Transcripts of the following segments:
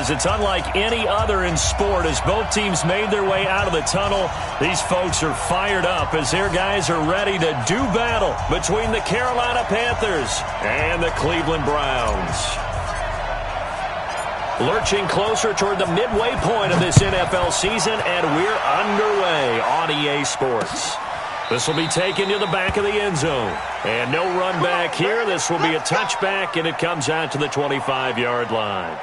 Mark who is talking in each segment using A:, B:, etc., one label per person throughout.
A: fans. It's unlike any other in sport. As both teams made their way out of the tunnel, these folks are fired up as their guys are ready to do battle between the Carolina Panthers and the Cleveland Browns. Lurching closer toward the midway point of this NFL season, and we're underway on EA Sports. This will be taken to the back of the end zone. And no run back here. This will be a touchback, and it comes out to the 25-yard line.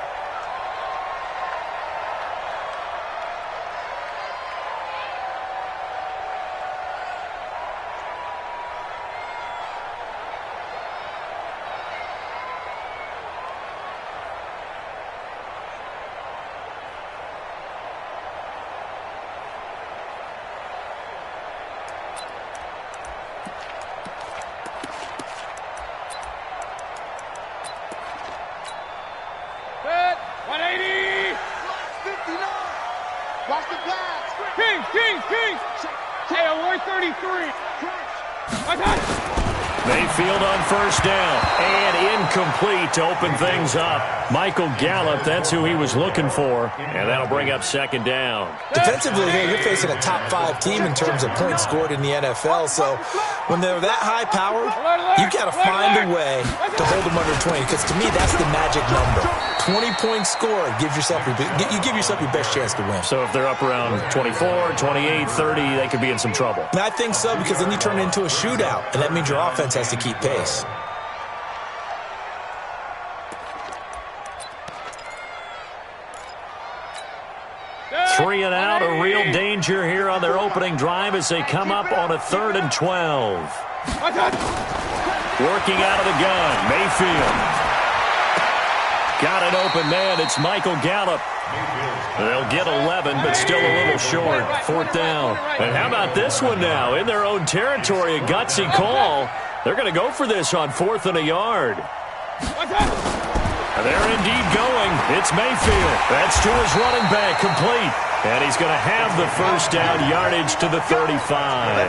A: Mayfield on first down, and incomplete to open things up. Michael Gallup, that's who he was looking for, and that'll bring up second down.
B: Defensively here, you're facing a top-5 team in terms of points scored in the NFL, so when they're that high-powered, you got to find a way to hold them under 20, because to me, that's the magic number. 20-point score, you give yourself your best chance to win.
A: So if they're up around 24, 28, 30, they could be in some trouble.
B: And I think so, because then you turn it into a shootout, and that means your offense has to keep pace.
A: Three and out, a real danger here on their opening drive as they come up on a 3rd and 12. Working out of the gun, Mayfield. Got an open man. It's Michael Gallup. They'll get 11, but still a little short. 4th down. And how about this one now? In their own territory, a gutsy call. They're going to go for this on 4th and a yard. They're indeed going. It's Mayfield. That's to his running back, complete. And he's going to have the first down, yardage to the 35.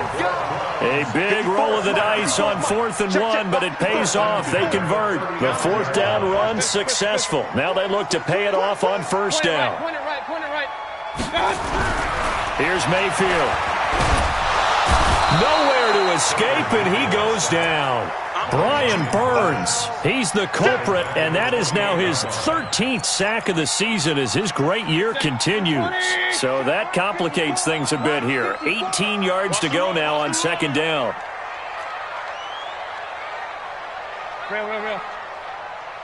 A: A big roll of the dice on 4th and 1, but it pays off. They convert. The 4th down run successful. Now they look to pay it off on first down. Here's Mayfield. Nowhere to escape, and he goes down. Brian Burns, he's the culprit, and that is now his 13th sack of the season as his great year continues. So that complicates things a bit here. 18 yards to go now on 2nd down.
C: Real.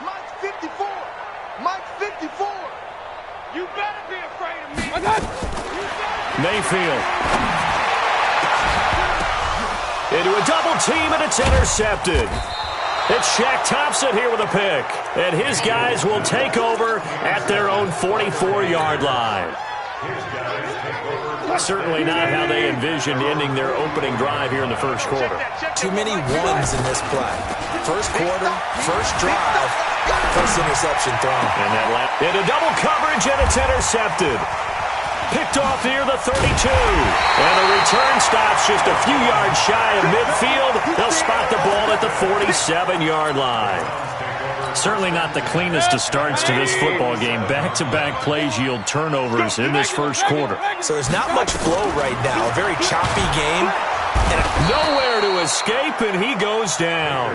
C: Mike 54. Mike 54. You better be afraid of me.
A: Mayfield. Into a double team, and it's intercepted. It's Shaq Thompson here with a pick. And his guys will take over at their own 44-yard line. Certainly not how they envisioned ending their opening drive here in the first quarter.
B: Too many ones in this play. First quarter, first drive, first interception thrown.
A: And into double coverage, and it's intercepted. Picked off near the 32. And the return stops just a few yards shy of midfield. They'll spot the ball at the 47-yard line. Certainly not the cleanest of starts to this football game. Back-to-back plays yield turnovers in this first quarter.
B: So there's not much flow right now. A very choppy game.
A: Nowhere to escape, and he goes down.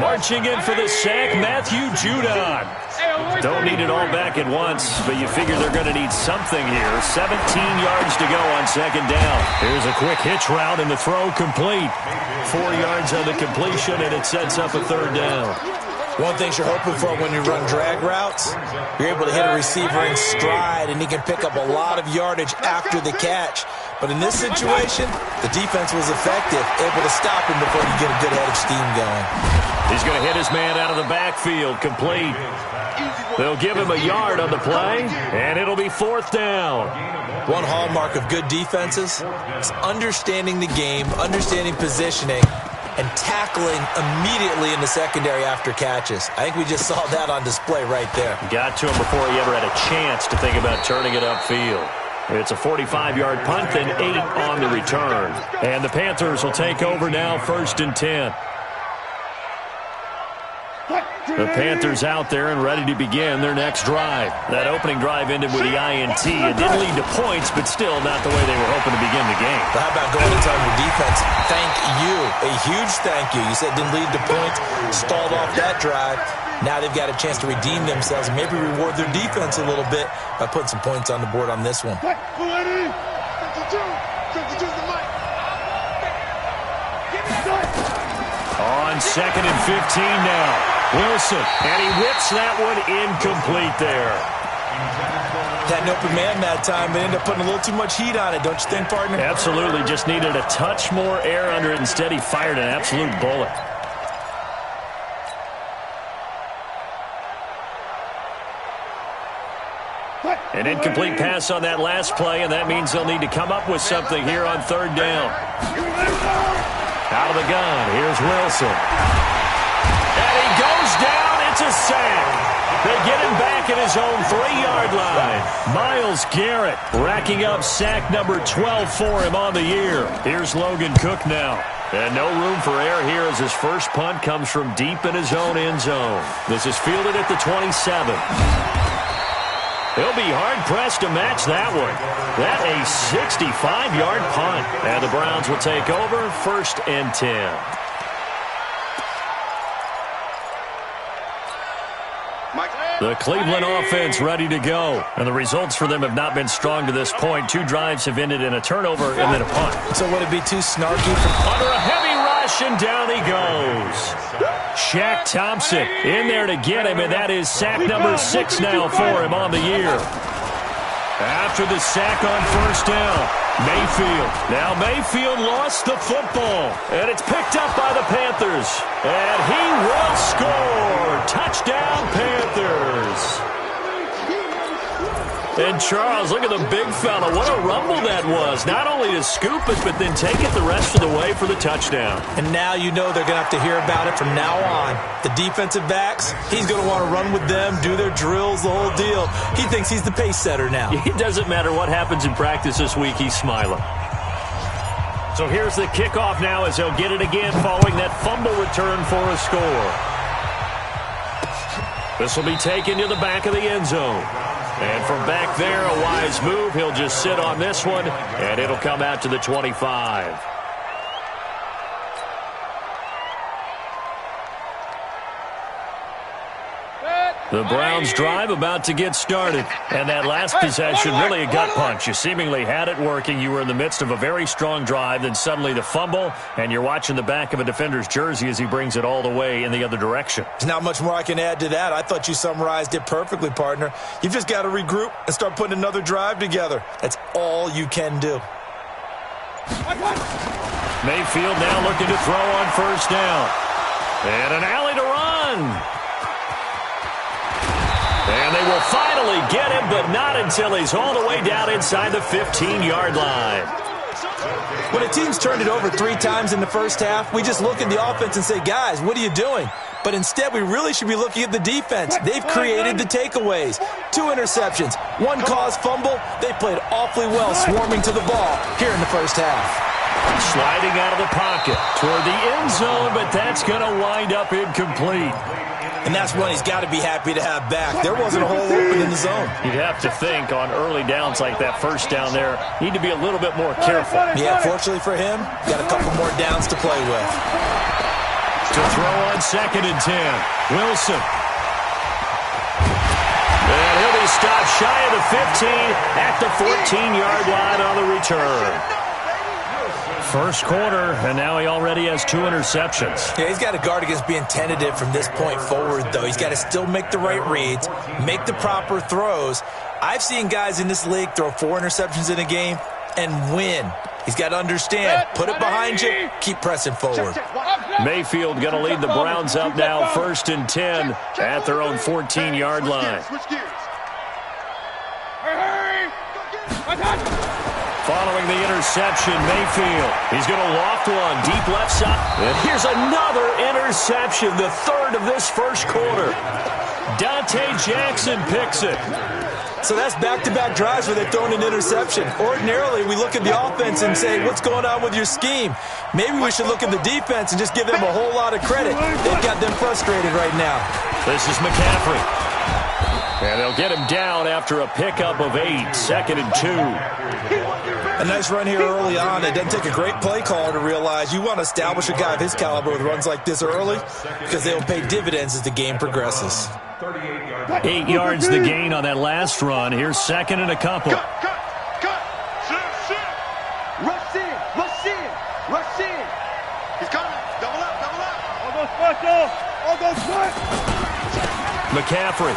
A: Marching in for the sack, Matthew Judon. Don't need it all back at once, but you figure they're going to need something here. 17 yards to go on 2nd down. Here's a quick hitch route, and the throw complete. 4 yards on the completion, and it sets up a 3rd down.
B: One thing you're hoping for when you run drag routes, you're able to hit a receiver in stride, and he can pick up a lot of yardage after the catch. But in this situation, the defense was effective, able to stop him before you get a good head of steam going.
A: He's going to hit his man out of the backfield, complete. They'll give him a yard on the play, and it'll be 4th down.
B: One hallmark of good defenses is understanding the game, understanding positioning, and tackling immediately in the secondary after catches. I think we just saw that on display right there.
A: Got to him before he ever had a chance to think about turning it upfield. It's a 45-yard punt and 8 on the return. And the Panthers will take over now, 1st and 10. The Panthers out there and ready to begin their next drive. That opening drive ended with the INT. It didn't lead to points, but still not the way they were hoping to begin the game.
B: But how about going and telling your defense, thank you, a huge thank you. You said it didn't lead to points, stalled off that drive. Now they've got a chance to redeem themselves and maybe reward their defense a little bit by putting some points on the board on this one.
A: On 2nd and 15 now. Wilson, and he whips that one incomplete there.
B: Had an open man that time, but ended up putting a little too much heat on it, don't you think, partner?
A: Absolutely, just needed a touch more air under it. Instead, he fired an absolute bullet. An incomplete pass on that last play, and that means they'll need to come up with something here on 3rd down. Out of the gun, here's Wilson. And he goes down, it's a sack. They get him back at his own 3-yard line. Myles Garrett racking up sack number 12 for him on the year. Here's Logan Cook now. And no room for error here as his first punt comes from deep in his own end zone. This is fielded at the 27. He'll be hard-pressed to match that one. That a 65-yard punt. And the Browns will take over 1st and 10. The Cleveland offense ready to go. And the results for them have not been strong to this point. 2 drives have ended in a turnover and then a punt.
B: So would it be too snarky?
A: Under a heavy rush, and down he goes. Shaq Thompson in there to get him, and that is sack number 6 now for him on the year. After the sack on 1st down, Mayfield. Now Mayfield lost the football, and it's picked up by the Panthers. And he will score. Touchdown, Panthers. And Charles, look at the big fella. What a rumble that was. Not only to scoop it, but then take it the rest of the way for the touchdown.
B: And now you know they're going to have to hear about it from now on. The defensive backs, he's going to want to run with them, do their drills, the whole deal. He thinks he's the pace setter now.
A: It doesn't matter what happens in practice this week, he's smiling. So here's the kickoff now as they'll get it again following that fumble return for a score. This will be taken to the back of the end zone. And from back there, a wise move. He'll just sit on this one, and it'll come out to the 25. The Browns drive about to get started. And that last possession, really a gut punch. You seemingly had it working. You were in the midst of a very strong drive. Then suddenly the fumble, and you're watching the back of a defender's jersey as he brings it all the way in the other direction.
B: There's not much more I can add to that. I thought you summarized it perfectly, partner. You've just got to regroup and start putting another drive together. That's all you can do.
A: Mayfield now looking to throw on 1st down. And an alley to run. And they will finally get him, but not until he's all the way down inside the 15-yard line.
B: When a team's turned it over 3 times in the first half, we just look at the offense and say, guys, what are you doing? But instead, we really should be looking at the defense. They've created the takeaways. 2 interceptions, 1 caused fumble. They played awfully well swarming to the ball here in the first half.
A: Sliding out of the pocket toward the end zone, but that's going to wind up incomplete.
B: And that's one he's got to be happy to have back. There wasn't a hole open in the zone.
A: You'd have to think on early downs like that 1st down there, need to be a little bit more careful.
B: Yeah, fortunately for him, got a couple more downs to play with.
A: To throw on 2nd and 10, Wilson. And he'll be stopped shy of the 15 at the 14-yard line on the return. First quarter, and now he already has 2 interceptions.
B: Yeah, he's got to guard against being tentative from this point forward, though. He's got to still make the right reads, make the proper throws. I've seen guys in this league throw 4 interceptions in a game and win. He's got to understand, put it behind you, keep pressing forward.
A: Mayfield going to lead the Browns up now 1st and 10 at their own 14-yard line. Following the interception, Mayfield. He's going to loft one deep left side. And here's another interception, the 3rd of this first quarter. Dante Jackson picks it.
B: So that's back-to-back drives where they've thrown an interception. Ordinarily, we look at the offense and say, what's going on with your scheme? Maybe we should look at the defense and just give them a whole lot of credit. They've got them frustrated right now.
A: This is McCaffrey. And they'll get him down after a pickup of 8, 2nd and 2.
B: A nice run here early on. It doesn't take a great play caller to realize you want to establish a guy of his caliber with runs like this early because they will pay dividends as the game progresses.
A: 8 yards the gain on that last run. Here's 2nd and a couple.
C: Cut. Sit. Rush in. He's coming. Double up. All those special.
A: McCaffrey.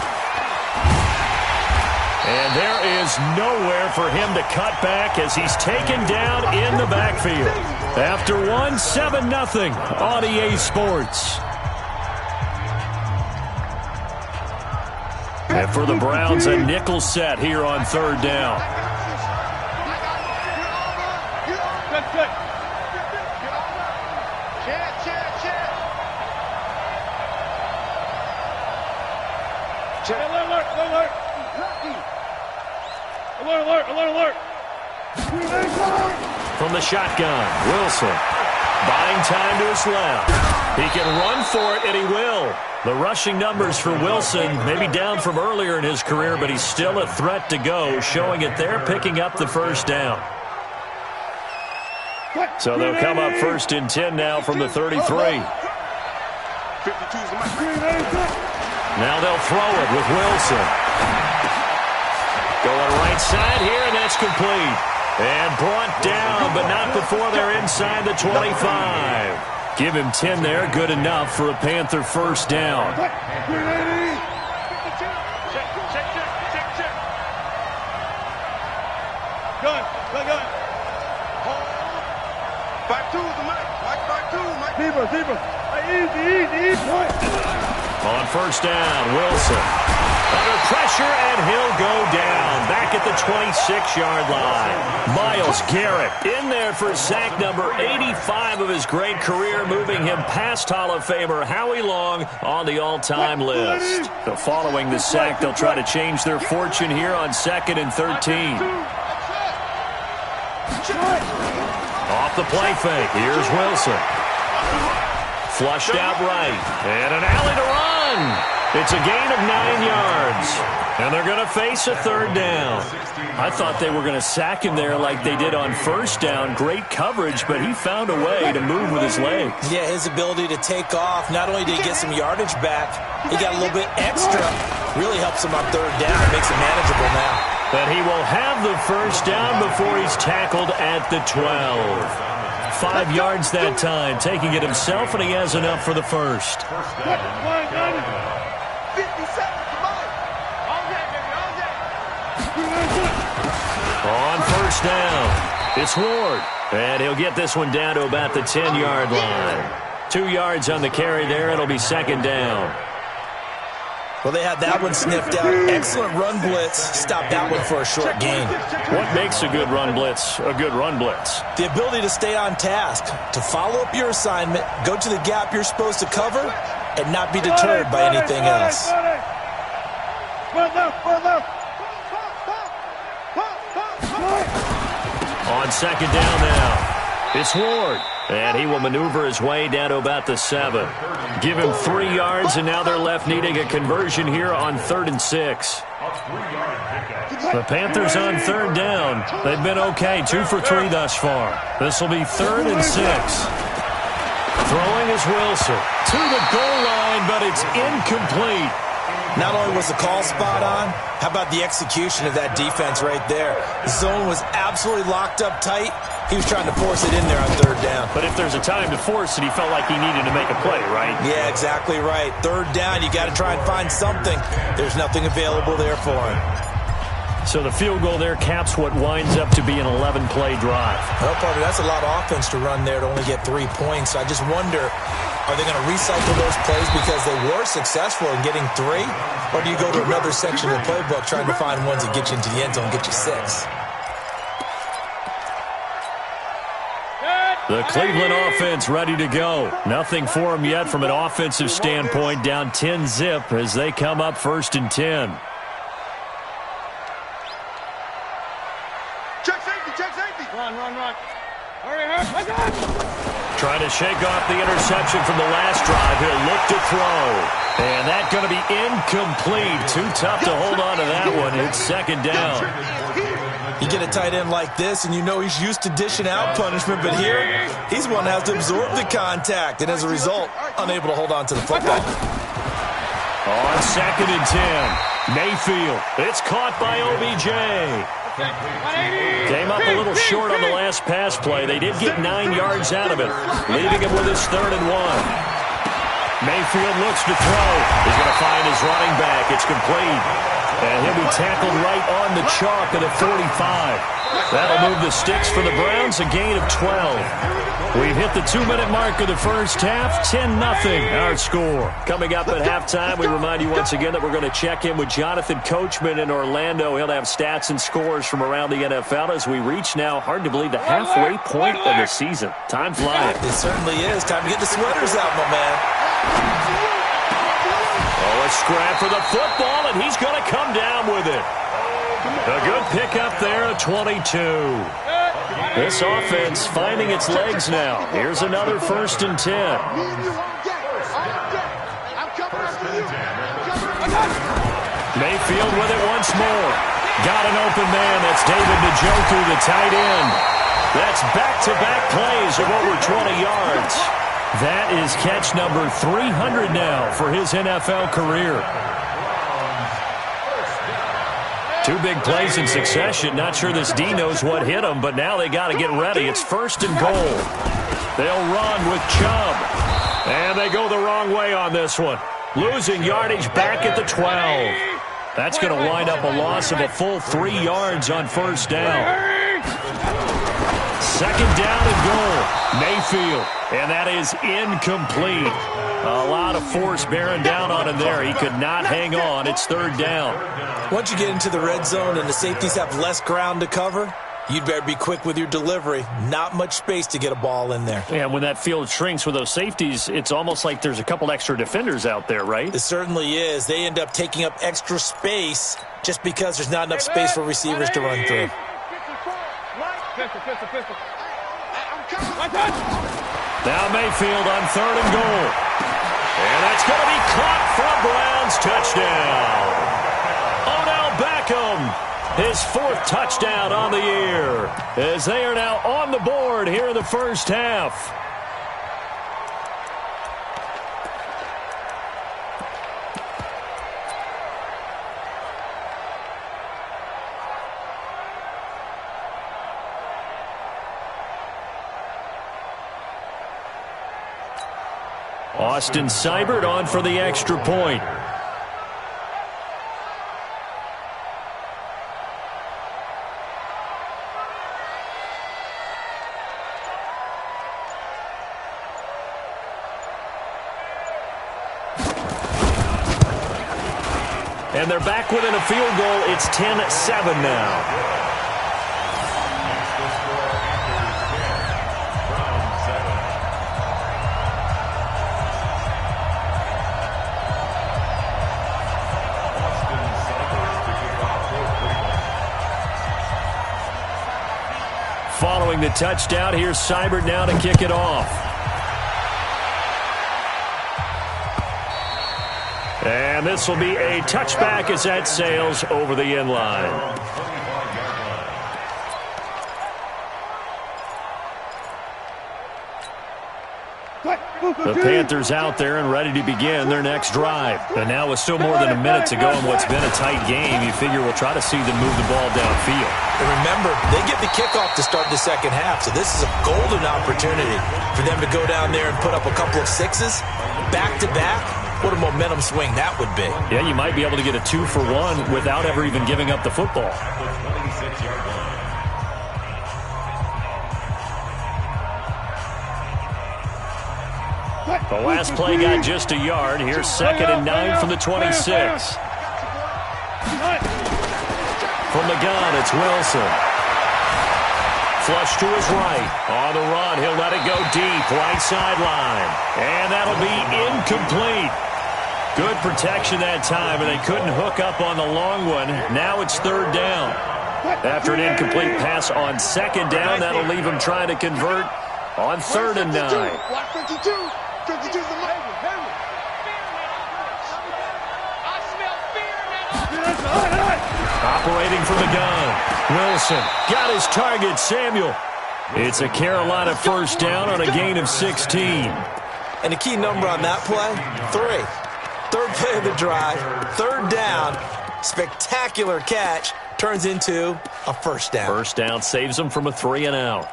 A: And there is nowhere for him to cut back as he's taken down in the backfield. After 1, 7-0 on EA Sports. And for the Browns, a nickel set here on 3rd down.
C: Alert.
A: From the shotgun, Wilson. Buying time to his left. He can run for it, and he will. The rushing numbers for Wilson may be down from earlier in his career, but he's still a threat to go, showing it there, picking up the 1st down. So they'll come up 1st and 10 now from the 33. Now they'll throw it with Wilson. Going right side here, and that's complete. And brought down, but not before they're inside the 25. Give him 10 there, good enough for a Panther 1st down.
C: Check. Gun. Back two, Mike. Zebra. Easy.
A: On 1st down, Wilson. Under pressure, and he'll go down. Back at the 26-yard line. Myles Garrett in there for sack number 85 of his great career, moving him past Hall of Famer Howie Long on the all-time list. So following the sack, they'll try to change their fortune here on 2nd and 13. Off the play fake, here's Wilson. Flushed out right, and an alley to run. It's a gain of 9 yards, and they're going to face a 3rd down. I thought they were going to sack him there like they did on 1st down. Great coverage, but he found a way to move with his legs.
B: Yeah, his ability to take off, not only did he get some yardage back, he got a little bit extra. Really helps him on 3rd down. It makes it manageable now.
A: But he will have the 1st down before he's tackled at the 12. 5 yards that time, taking it himself, and he has enough for the 1st. On 1st down, it's Ward, and he'll get this one down to about the 10-yard line. 2 yards on the carry there. It'll be 2nd down.
B: Well, they had that one sniffed out. Excellent run blitz. Stop that one for a short gain.
A: What makes a good run blitz a good run blitz?
B: The ability to stay on task, to follow up your assignment, go to the gap you're supposed to cover, and not be deterred by anything else.
A: On 2nd down now, it's Ward, and he will maneuver his way down to about the 7. Give him 3 yards, and now they're left needing a conversion here on 3rd and 6. The Panthers on 3rd down. They've been okay, 2 for 3 thus far. This will be 3rd and 6. Throwing is Wilson to the goal line, but it's incomplete.
B: Not only was the call spot on, how about the execution of that defense right there? The zone was absolutely locked up tight. He was trying to force it in there on 3rd down.
A: But if there's a time to force it, he felt like he needed to make a play, right?
B: Yeah, exactly right. 3rd down, you got to try and find something. There's nothing available there for him.
A: So the field goal there caps what winds up to be an 11-play drive.
B: Well, partner, that's a lot of offense to run there to only get 3 points. I just wonder, are they going to recycle those plays because they were successful in getting 3? Or do you go to another section of the playbook trying to find ones that get you into the end zone and get you 6?
A: The Cleveland offense ready to go. Nothing for them yet from an offensive standpoint. Down 10-zip as they come up 1st and 10.
C: check safety.
D: Run. Hurry.
A: Trying to shake off the interception from the last drive. He'll look to throw. And that's going to be incomplete. Too tough to hold on to that one. It's second down.
B: You get a tight end like this, and you know he's used to dishing out punishment, but here, he's one that has to absorb the contact, and as a result, unable to hold on to the football.
A: On 2nd and 10, Mayfield. It's caught by OBJ. Came up a little short on the last pass play. They did get 9 yards out of it, leaving him with his 3rd and 1. Mayfield looks to throw. He's going to find his running back. It's complete. And he'll be tackled right on the chalk at the 45. That'll move the sticks for the Browns, a gain of 12. We've hit the 2-minute mark of the first half, 10-0 our score. Coming up at halftime, we remind you once again that we're going to check in with Jonathan Coachman in Orlando. He'll have stats and scores from around the NFL as we reach now, hard to believe, the halfway point of the season. Time flying.
B: It certainly is. Time to get the sweaters out, my man.
A: Oh, a scrap for the football, and he's going to come down with it. A good pickup there at 22. This offense finding its legs now. Here's another 1st and 10. Mayfield with it once more. Got an open man. That's David Njoku, the tight end. That's back-to-back plays of over 20 yards. That is catch number 300 now for his NFL career. 2 big plays in succession. Not sure this D knows what hit him, but now they got to get ready. It's 1st and goal. They'll run with Chubb. And they go the wrong way on this one. Losing yardage back at the 12. That's going to wind up a loss of a full 3 yards on 1st down. 2nd down and goal. Mayfield. And that is incomplete. A lot of force bearing down on him there. He could not hang on. It's 3rd down.
B: Once you get into the red zone and the safeties have less ground to cover, you'd better be quick with your delivery. Not much space to get a ball in there.
A: Yeah, when that field shrinks with those safeties, it's almost like there's a couple extra defenders out there, right?
B: It certainly is. They end up taking up extra space just because there's not enough space for receivers to run through.
A: Now Mayfield on 3rd and goal. And that's going to be caught for a Browns touchdown. Odell Beckham, his 4th touchdown on the year, as they are now on the board here in the first half. Austin Seibert on for the extra point. And they're back within a field goal. It's 10-7 now. Following the touchdown, here's Seibert now to kick it off. And this will be a touchback as that sails over the end line. The Panthers out there and ready to begin their next drive. And now with still more than a minute to go in what's been a tight game, you figure we'll try to see them move the ball downfield.
B: And remember, they get the kickoff to start the second half, so this is a golden opportunity for them to go down there and put up a couple of 6s back-to-back. What a momentum swing that would be.
A: Yeah, you might be able to get a 2-for-1 without ever even giving up the football. The last play got just a yard. Here's 2nd and 9 from the 26. From the gun, it's Wilson. Flush to his right. On the run, he'll let it go deep. Right sideline. And that'll be incomplete. Good protection that time, and they couldn't hook up on the long one. Now it's 3rd down. After an incomplete pass on second down, that'll leave him trying to convert on 3rd and 9.
C: Watch 52. 52's the money.
A: Operating from the gun. Wilson got his target, Samuel. It's a Carolina first down on a gain of 16.
B: And the key number on that play, 3. Third play of the drive, 3rd down, spectacular catch, turns into a first down.
A: First down saves them from a 3 and out.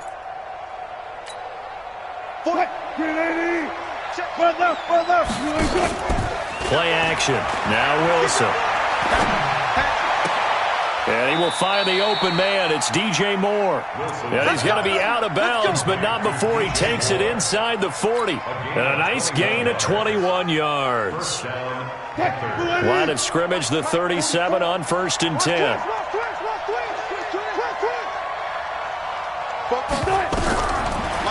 A: Play action. Now Wilson. And he will find the open man. It's DJ Moore. And he's going to be out of bounds, but not before he takes it inside the 40. And a nice gain of 21 yards. Line of scrimmage, the 37 on 1st and 10.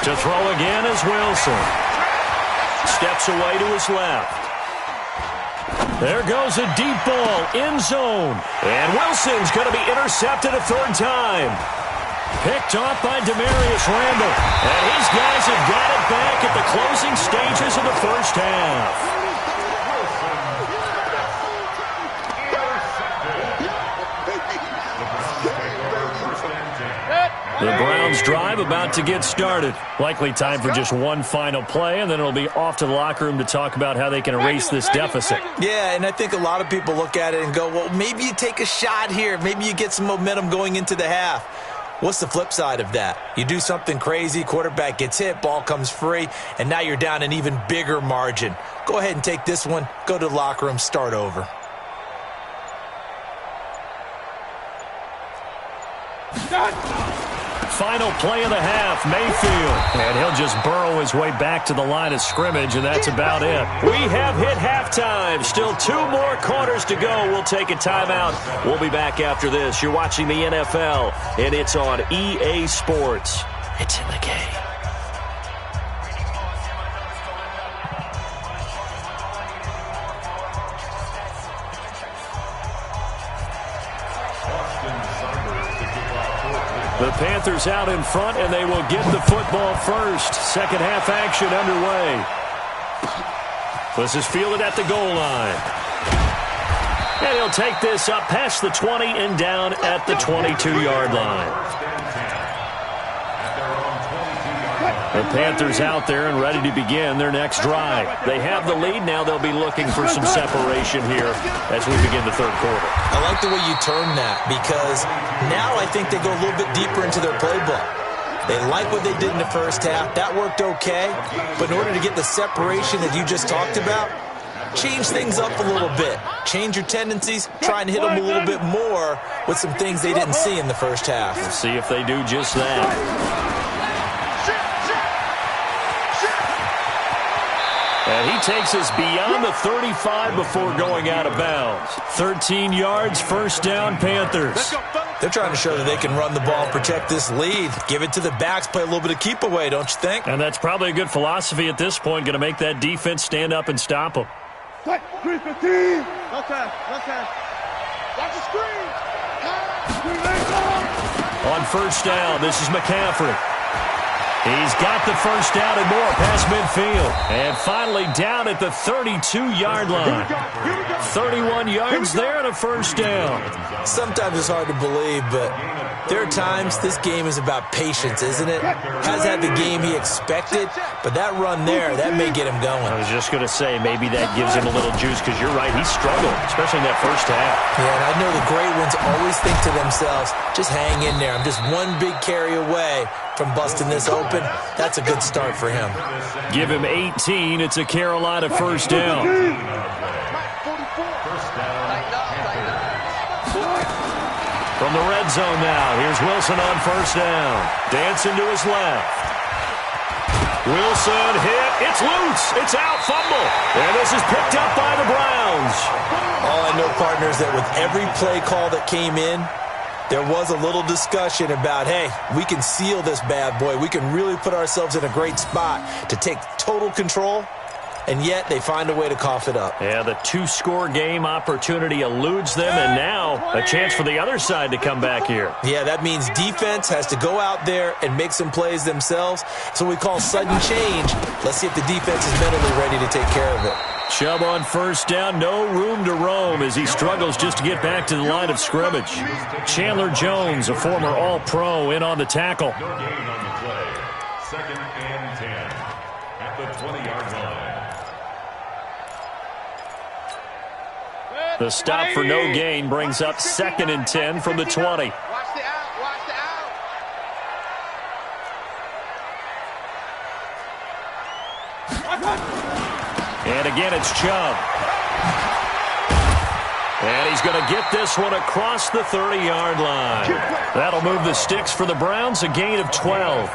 A: To throw again is Wilson. Steps away to his left. There goes a deep ball, end zone. And Wilson's going to be intercepted a 3rd time. Picked off by Demarius Randall. And his guys have got it back at the closing stages of the first half. The Browns drive about to get started. Likely time for just one final play, and then it'll be off to the locker room to talk about how they can erase this deficit.
B: Yeah, and I think a lot of people look at it and go, well, maybe you take a shot here. Maybe you get some momentum going into the half. What's the flip side of that? You do something crazy, quarterback gets hit, ball comes free, and now you're down an even bigger margin. Go ahead and take this one, go to the locker room, start over.
A: Final play of the half, Mayfield. And he'll just burrow his way back to the line of scrimmage, and that's about it. We have hit halftime. Still 2 more quarters to go. We'll take a timeout. We'll be back after this. You're watching the NFL, and it's on EA Sports. It's in the game. The Panthers out in front, and they will get the football first. Second half action underway. This is fielded at the goal line. And he'll take this up past the 20 and down at the 22-yard line. The Panthers out there and ready to begin their next drive. They have the lead. Now they'll be looking for some separation here as we begin the 3rd quarter.
B: I like the way you turn that because now I think they go a little bit deeper into their playbook. They like what they did in the first half. That worked okay. But in order to get the separation that you just talked about, change things up a little bit. Change your tendencies. Try and hit them a little bit more with some things they didn't see in the first half.
A: We'll see if they do just that. And he takes us beyond the 35 before going out of bounds. 13 yards, first down, Panthers.
B: They're trying to show that they can run the ball and protect this lead. Give it to the backs, play a little bit of keep away, don't you think?
A: And that's probably a good philosophy at this point, going to make that defense stand up and stop them.
C: 3-15. No time. Watch the screen.
A: On first down, this is McCaffrey. He's got the first down and more past midfield. And finally down at the 32-yard line. 31 yards there and a first down.
B: Sometimes it's hard to believe, but there are times this game is about patience, isn't it? Has had the game he expected, but that run there, that may get him going.
A: I was just going to say, maybe that gives him a little juice because you're right, he struggled, especially in that first half.
B: Yeah, and I know the great ones always think to themselves, just hang in there. I'm just one big carry away from busting this open. That's a good start for him.
A: Give him 18. It's a Carolina first down. From the red zone now, here's Wilson on first down. Dancing to his left. Wilson hit. It's loose. It's out. Fumble. And this is picked up by the Browns.
B: All I know, partners, that with every play call that came in, there was a little discussion about, hey, we can seal this bad boy. We can really put ourselves in a great spot to take total control. and yet they find a way to cough it up.
A: Yeah, the two-score game opportunity eludes them, and now a chance for the other side to come back here.
B: Yeah, that means defense has to go out there and make some plays themselves. So we call sudden change. Let's see if the defense is mentally ready to take care of it.
A: Chubb on first down, no room to roam as he struggles just to get back to the line of scrimmage. Chandler Jones, a former All-Pro, in on the tackle.
E: No gain on the play. 2nd and 10 at the 20-yard line.
A: The stop for no gain brings up 2nd and 10 from the 20.
C: Watch the out. Watch the out.
A: And again, it's Chubb. And he's going to get this one across the 30-yard line. That'll move the sticks for the Browns, a gain of 12.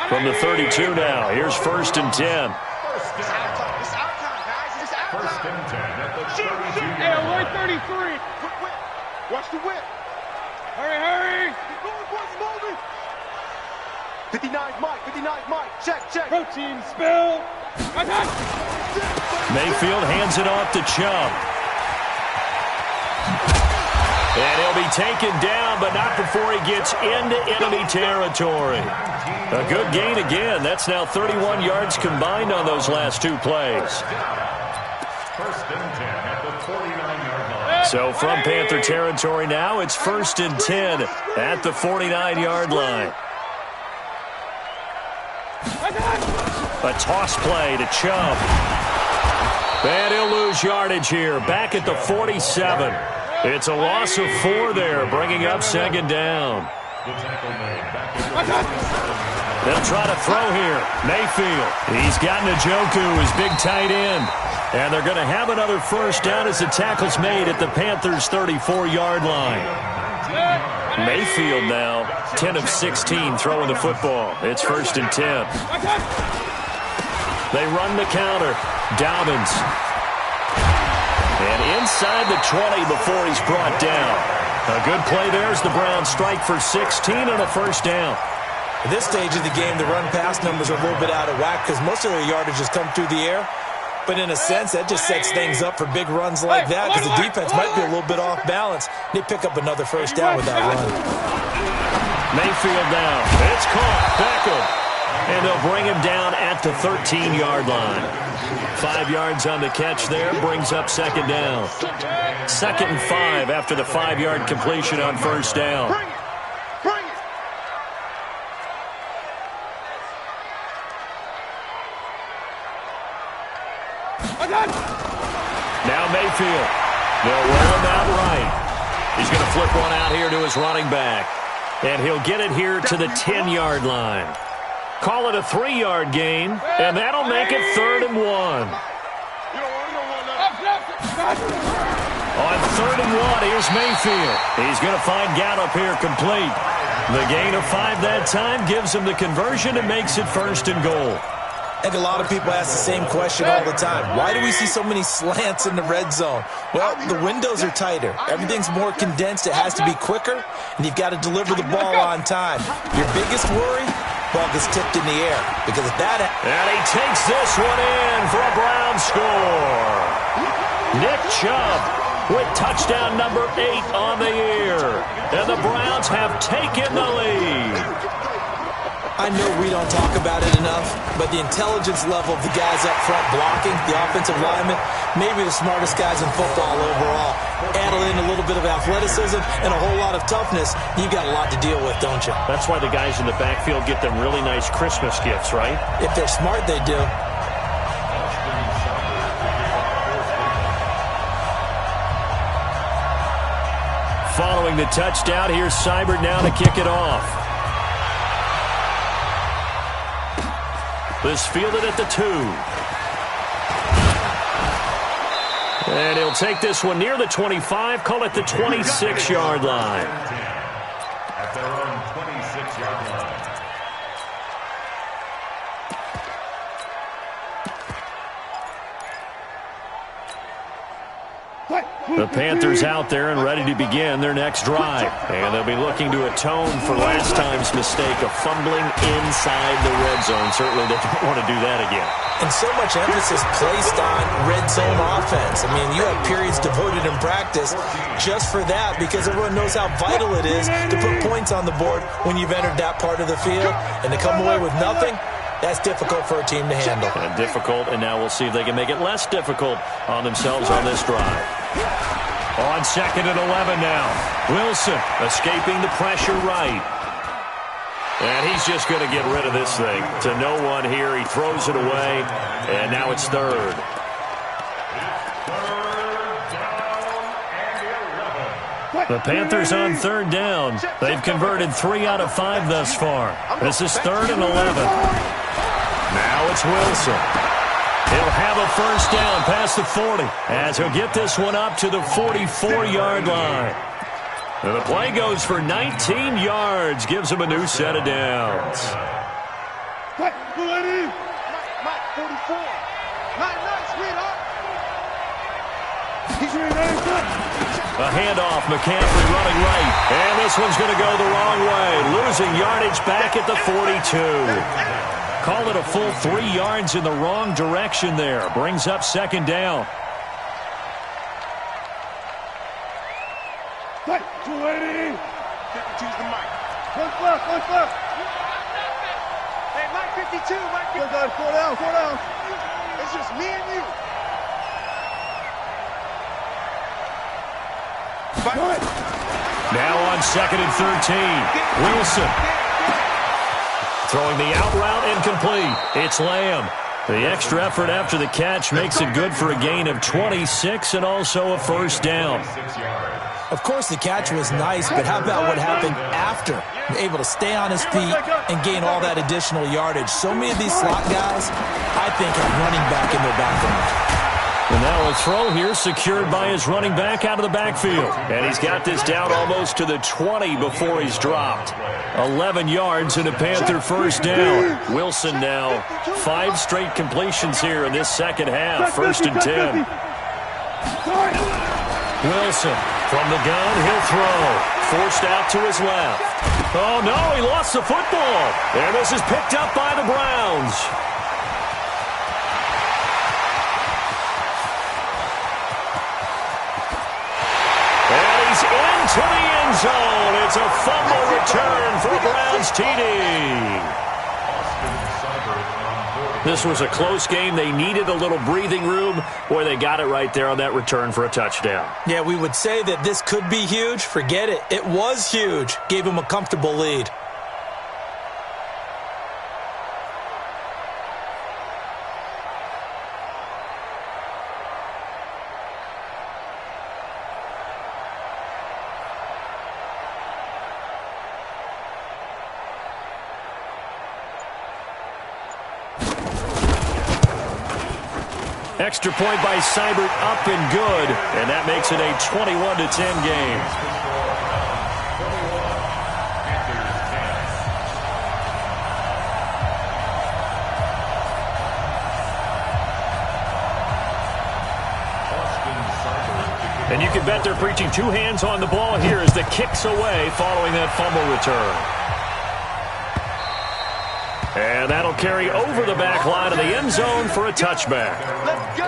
A: From the 32 now, here's 1st and 10.
C: It's out time. It's out time, guys. It's out time.
E: 1st and 10 at the 32.
D: Hey, avoid 33.
C: Quick whip. Watch the whip.
D: Hurry, hurry.
C: Keep going, boys. Moving. 59 Mike. 59 Mike. Check, check.
D: Protein spill.
A: Mayfield hands it off to Chubb. And he'll be taken down, but not before he gets into enemy territory. A good gain again. That's now 31 yards combined on those last two plays.
E: 1st and 10 at the 49-yard line.
A: So from Panther territory now, it's 1st and 10 at the 49-yard line. A toss play to Chubb. And he'll lose yardage here, back at the 47. It's a loss of 4 there, bringing up 2nd down.
E: The tackle made back at
A: They'll try to throw here. Mayfield. He's got Njoku, his big tight end. And they're going to have another 1st down as the tackle's made at the Panthers' 34-yard line. Mayfield now 10 of 16 throwing the football. It's 1st and 10. They run the counter. Dobbins. And inside the 20 before he's brought down. A good play there as the Browns strike for 16 on a 1st down.
B: At this stage of the game, the run-pass numbers are a little bit out of whack because most of their yardage has come through the air. But in a sense, that just sets things up for big runs like that because the defense might be a little bit off balance. They pick up another 1st down with that run.
A: Mayfield down. It's caught. Beckham. And they'll bring him down at the 13-yard line. 5 yards on the catch there brings up 2nd down. 2nd and 5 after the 5-yard completion on 1st down.
C: Bring it. Bring it.
A: Now Mayfield. They'll roll him out right. He's going to flip one out here to his running back. And he'll get it here to the 10-yard line. Call it a 3-yard gain, and that'll make it 3rd and 1. On 3rd and 1, here's Mayfield. He's going to find Gallup here complete. The gain of 5 that time gives him the conversion and makes it 1st and goal.
B: I think a lot of people ask the same question all the time. Why do we see so many slants in the red zone? Well, the windows are tighter. Everything's more condensed. It has to be quicker, and you've got to deliver the ball on time. Your biggest worry? Ball gets tipped in the air. Because if that...
A: And he takes this one in for a Brown score. Nick Chubb with touchdown number 8 on the year. And the Browns have taken the lead.
B: I know we don't talk about it enough, but the intelligence level of the guys up front blocking, the offensive linemen, maybe the smartest guys in football overall. Add in a little bit of athleticism and a whole lot of toughness, you've got a lot to deal with, don't you?
A: That's why the guys in the backfield get them really nice Christmas gifts, right?
B: If they're smart, they do.
A: Following the touchdown, here's Seibert now to kick it off. This fielded at the 2. And he'll take this one near the 25, call it the 26-yard line.
E: At their own 26-yard line.
A: The Panthers out there and ready to begin their next drive. And they'll be looking to atone for last time's mistake of fumbling inside the red zone. Certainly they don't want to do that again.
B: And so much emphasis placed on red zone offense. I mean, you have periods devoted in practice just for that because everyone knows how vital it is to put points on the board when you've entered that part of the field. And to come away with nothing, that's difficult for a team to handle.
A: And difficult, and now we'll see if they can make it less difficult on themselves on this drive. On 2nd and 11 now. Wilson escaping the pressure right. And he's just going to get rid of this thing to no one here. He throws it away, and now it's 3rd. The Panthers on 3rd down. They've converted 3 out of 5 thus far. This is 3rd and 11. Now it's Wilson. He'll have a first down past the 40 as he'll get this one up to the 44-yard line. And the play goes for 19 yards, gives him a new set of downs.
D: Mike, 44. Nice, sweetheart. He's
A: A handoff, McCaffrey running right. And this one's going to go the wrong way, losing yardage back at the 42. Call it a full 3 yards in the wrong direction there. Brings up 2nd down.
D: 280.
C: 52's the mic.
D: Look left.
C: Hey, Mike 52, Mike 52.
D: Slow down.
C: It's just me and you.
A: Now on 2nd and 13. Wilson. Throwing the out route incomplete. It's Lamb. The extra effort after the catch makes it good for a gain of 26 and also a first down.
B: Of course, the catch was nice, but how about what happened after? Able to stay on his feet and gain all that additional yardage. So many of these slot guys, I think, have running back in their background.
A: And now a throw here secured by his running back out of the backfield. And he's got this down almost to the 20 before he's dropped. 11 yards and a Panther first down. Wilson now 5 straight completions here in this second half. 1st and 10. Wilson from the gun, he'll throw. Forced out to his left. Oh no, he lost the football. And this is picked up by the Browns. Into the end zone. It's a fumble return for a Browns TD. This was a close game. They needed a little breathing room. Boy, they got it right there on that return for a touchdown.
B: Yeah, we would say that this could be huge. Forget it. It was huge. Gave him a comfortable lead.
A: Extra point by Seibert, up and good, and that makes it a 21-10 game. And you can bet they're preaching 2 hands on the ball here as the kick's away following that fumble return. And that'll carry over the back line of the end zone for a touchback.
C: Let's go.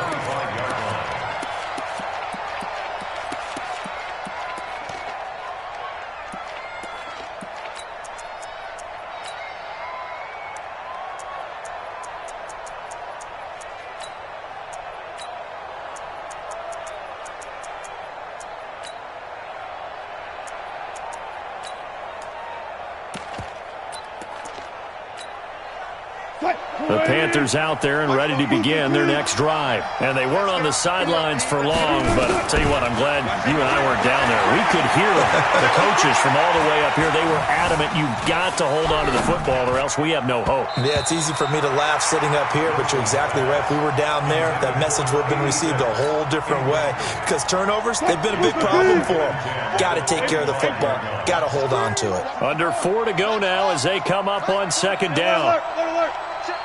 A: The Panthers out there and ready to begin their next drive. And they weren't on the sidelines for long, but I'll tell you what, I'm glad you and I weren't down there. We could hear the coaches from all the way up here. They were adamant, you've got to hold on to the football or else we have no hope.
B: Yeah, it's easy for me to laugh sitting up here, but you're exactly right. If we were down there, that message would have been received a whole different way. Because turnovers, they've been a big problem for them. Got to take care of the football. Got to hold on to it.
A: Under 4 to go now as they come up on 2nd down.
C: Check.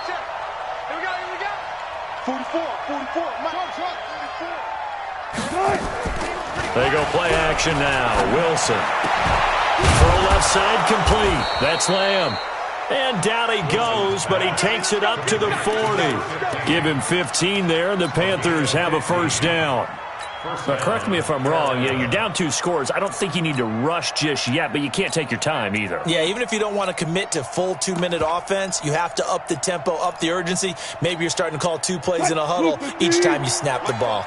C: Here we go. 44. Mike. 44.
A: They go play action now. Wilson. Throw left side complete. That's Lamb. And down he goes, but he takes it up to the 40. Give him 15 there, and the Panthers have a first down. Now, correct me if I'm wrong. You're down 2 scores. I don't think you need to rush just yet, but you can't take your time either.
B: Yeah, even if you don't want to commit to full 2-minute offense, you have to up the tempo, up the urgency. Maybe you're starting to call 2 plays in a huddle each time you snap the ball.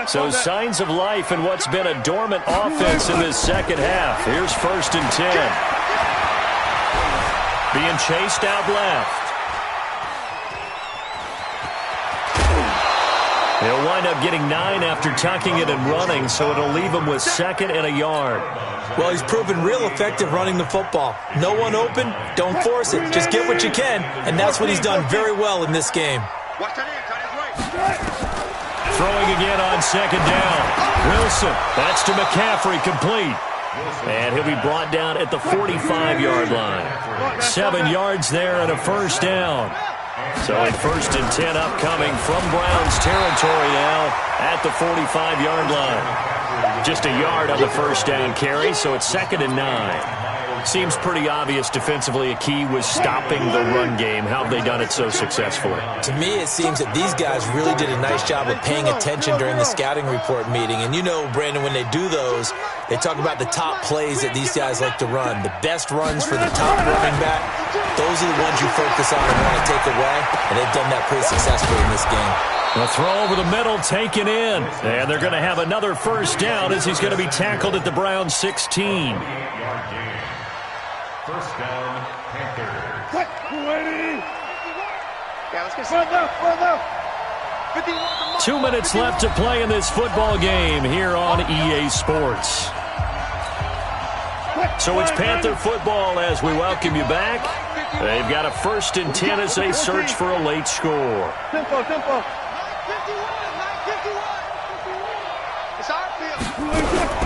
A: So signs of life in what's been a dormant offense in this second half. Here's 1st and 10. Being chased out left. He'll wind up getting 9 after tucking it and running, so it'll leave him with 2nd and a yard.
B: Well, he's proven real effective running the football. No one open, don't force it. Just get what you can, and that's what he's done very well in this game.
A: Throwing again on 2nd down. Wilson, that's to McCaffrey, complete. And he'll be brought down at the 45-yard line. 7 yards there and a first down. So in 1st and 10 upcoming from Browns territory now at the 45-yard line. Just a yard on the first down carry, so it's 2nd and 9. Seems pretty obvious defensively a key was stopping the run game. How have they done it so successfully?
B: To me, it seems that these guys really did a nice job of paying attention during the scouting report meeting. And you know, Brandon, when they do those, they talk about the top plays that these guys like to run. The best runs for the top running back, those are the ones you focus on and want to take away. And they've done that pretty successfully in this game.
A: A throw over the middle taken in. And they're going to have another first down as he's going to be tackled at the Browns 16.
E: First down, Panthers.
D: What? 280.
C: Yeah, let's get
D: Run left.
A: 2 minutes left to play in this football game here on EA Sports. So it's Panther football as we welcome you back. They've got a 1st and 10 as they search for a late score.
D: Tempo.
C: It's our field.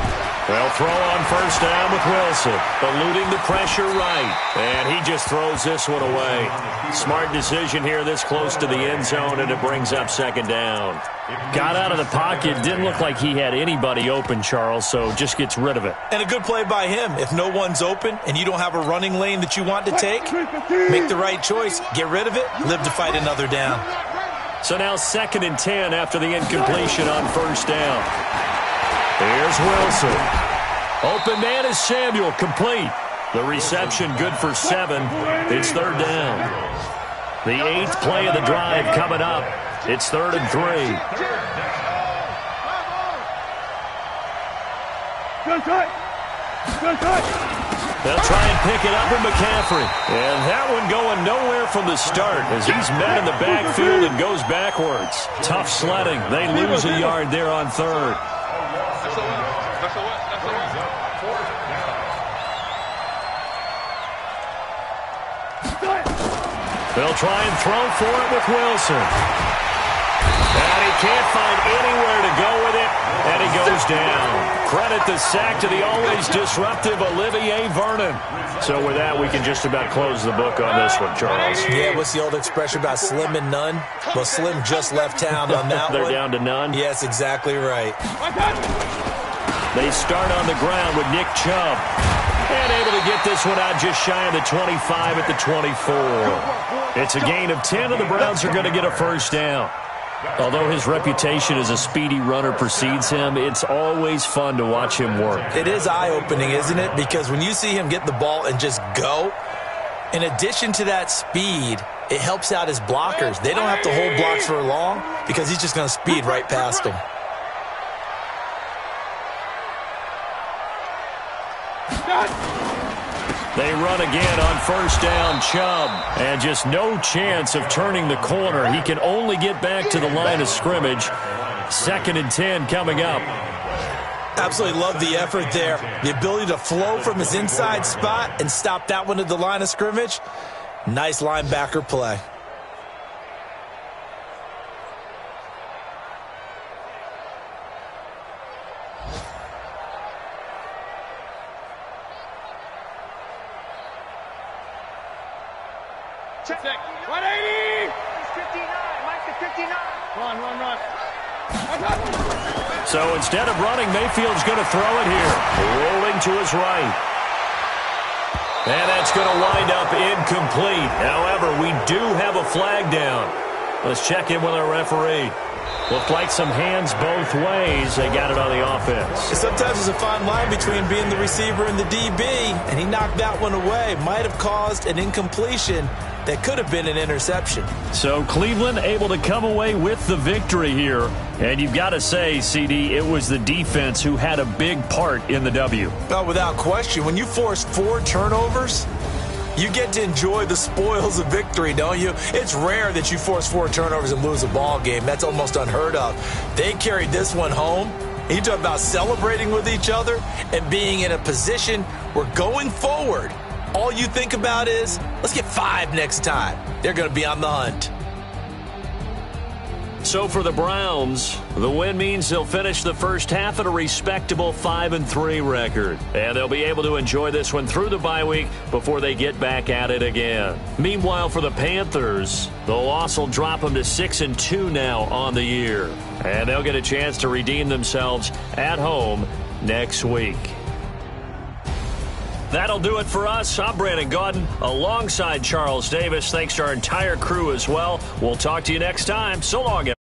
A: They'll throw on first down with Wilson, eluding the pressure right. And he just throws this one away. Smart decision here this close to the end zone, and it brings up 2nd down. Got out of the pocket, didn't look like he had anybody open, Charles, so just gets rid of it.
B: And a good play by him. If no one's open and you don't have a running lane that you want to take, make the right choice, get rid of it, live to fight another down.
A: So now 2nd and 10 after the incompletion on first down. Here's Wilson. Open man is Samuel, complete. The reception good for 7. It's 3rd down. The 8th play of the drive coming up. It's 3rd and 3.
D: Good cut.
A: They'll try and pick it up with McCaffrey. And that one going nowhere from the start as he's met in the backfield and goes backwards. Tough sledding. They lose a yard there on 3rd. They'll try and throw for it with Wilson. And he can't find anywhere to go with it, and he goes down. Credit the sack to the always disruptive Olivier Vernon. So with that, we can just about close the book on this one, Charles.
B: Yeah, what's the old expression about slim and none? Well, Slim just left town on that
A: They're
B: one.
A: down to none?
B: Yes, exactly right.
A: They start on the ground with Nick Chubb. And able to get this one out just shy of the 25 at the 24. It's a gain of 10, and the Browns are going to get a first down. Although his reputation as a speedy runner precedes him, it's always fun to watch him work.
B: It is eye-opening, isn't it? Because when you see him get the ball and just go, in addition to that speed, it helps out his blockers. They don't have to hold blocks for long because he's just going to speed right past them.
A: They run again on first down, Chubb. And just no chance of turning the corner. He can only get back to the line of scrimmage. 2nd and 10 coming up.
B: Absolutely love the effort there. The ability to flow from his inside spot and stop that one at the line of scrimmage. Nice linebacker play.
D: Check. 180. 59. Mike, 59. Run.
A: So instead of running, Mayfield's going to throw it here. Rolling to his right. And that's going to wind up incomplete. However, we do have a flag down. Let's check in with our referee. Looked like some hands both ways. They got it on the offense.
B: Sometimes there's a fine line between being the receiver and the DB, and he knocked that one away. Might have caused an incompletion that could have been an interception.
A: So Cleveland able to come away with the victory here. And you've got to say, CD, it was the defense who had a big part in the W.
B: Well, without question, when you force 4 turnovers, you get to enjoy the spoils of victory, don't you? It's rare that you force 4 turnovers and lose a ball game. That's almost unheard of. They carried this one home. You talk about celebrating with each other and being in a position where going forward, all you think about is, let's get 5 next time. They're going to be on the hunt.
A: So for the Browns, the win means they'll finish the first half at a respectable 5-3 record. And they'll be able to enjoy this one through the bye week before they get back at it again. Meanwhile, for the Panthers, the loss will drop them to 6-2 now on the year. And they'll get a chance to redeem themselves at home next week. That'll do it for us. I'm Brandon Gaudin alongside Charles Davis. Thanks to our entire crew as well. We'll talk to you next time. So long, everyone.